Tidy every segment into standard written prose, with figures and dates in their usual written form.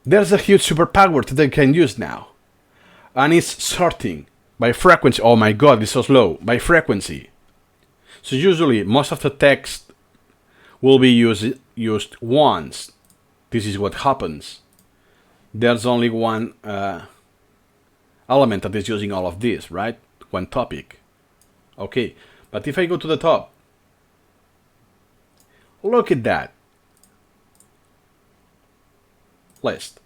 There's a huge superpower that I can use now. And it's sorting by frequency. Oh my god, it's so slow. By frequency. So usually most of the text will be used once. This is what happens. There's only one element that is using all of this, right? One topic. Okay, but if I go to the top, look at that. List.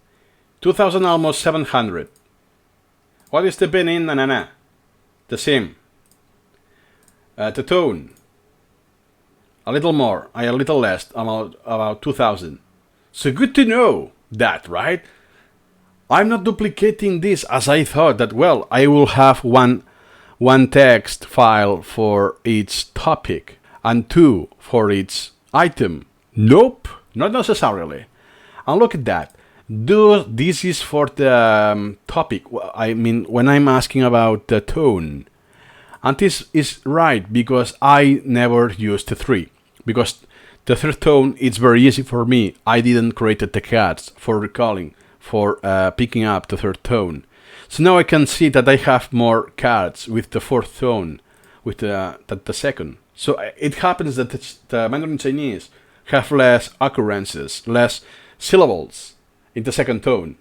2000, almost 700. What is the beginning? Na. The same. The tone. A little more, a little less, about 2000. So good to know that, right? I'm not duplicating this as I thought that, well, I will have one text file for each topic and two for each item. Nope, not necessarily. And look at that. This is for the topic. I mean, when I'm asking about the tone. And this is right because I never used the 3. Because the third tone is very easy for me. I didn't create the cards for recalling, for picking up the third tone. So now I can see that I have more cards with the fourth tone, with the second. So it happens that the Mandarin Chinese have less occurrences, less syllables in the second tone.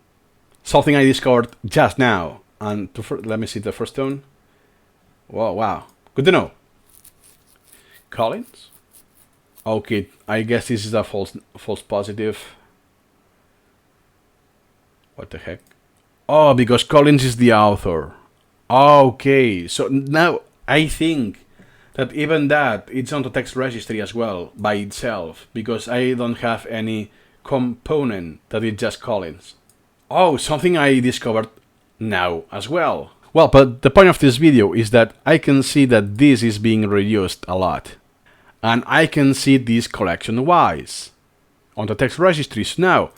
Something I discovered just now. And let me see the first tone. Whoa, wow. Good to know. Collins? Okay, I guess this is a false positive. What the heck? Oh, because Collins is the author. Okay, so now I think that even that, it's on the text registry as well, by itself, because I don't have any component that is just Collins. Oh, something I discovered now as well. Well, but the point of this video is that I can see that this is being reused a lot. And I can see this collection-wise on the text registries. Now,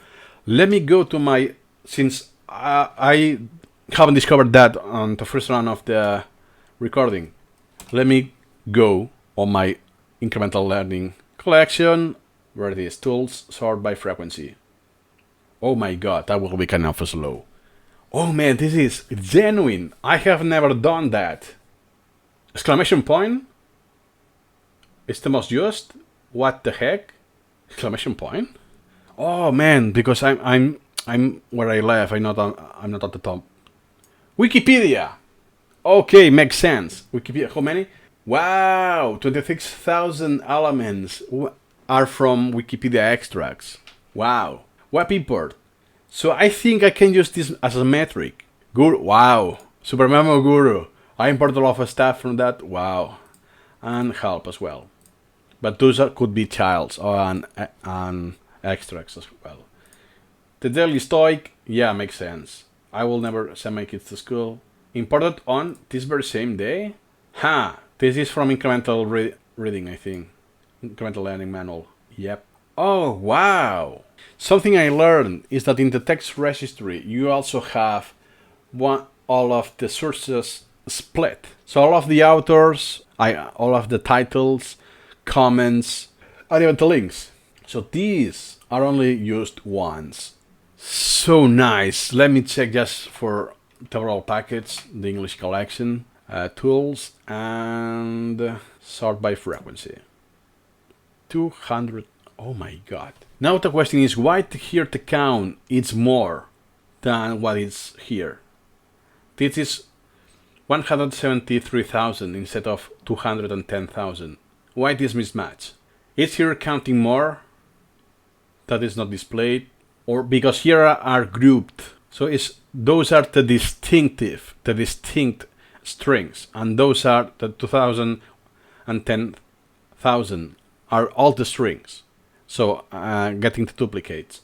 let me go to my... Since I haven't discovered that on the first run of the recording, let me go on my incremental learning collection, where it is, tools, sort by frequency. Oh my god, that will be kind of slow. Oh man, this is genuine. I have never done that. Exclamation point? It's the most used? What the heck? Exclamation point? Oh man, because I'm where I left. I'm not at the top. Wikipedia. Okay, makes sense. Wikipedia. How many? Wow, 26,000 elements are from Wikipedia extracts. Wow. Web import. So I think I can use this as a metric. Guru. Wow. Supermemo Guru. I imported a lot of stuff from that. Wow. And help as well. But those could be childs and extracts as well. The Daily Stoic, yeah, makes sense. I will never send my kids to school. Imported on this very same day? This is from Incremental Reading, I think. Incremental Learning Manual. Yep. Oh, wow. Something I learned is that in the text registry, you also have all of the sources split. So all of the authors, all of the titles, comments, and even the links. So these are only used once. So nice. Let me check just for several packets, the English collection, tools, and sort by frequency. 200. Oh my god. Now the question is, why here the count is more than what is here? This is 173,000 instead of 210,000. Why this mismatch? Is here counting more that is not displayed? Or because here are grouped. So those are the distinct strings. And those are the 2,000 and 10,000 are all the strings. So getting the duplicates.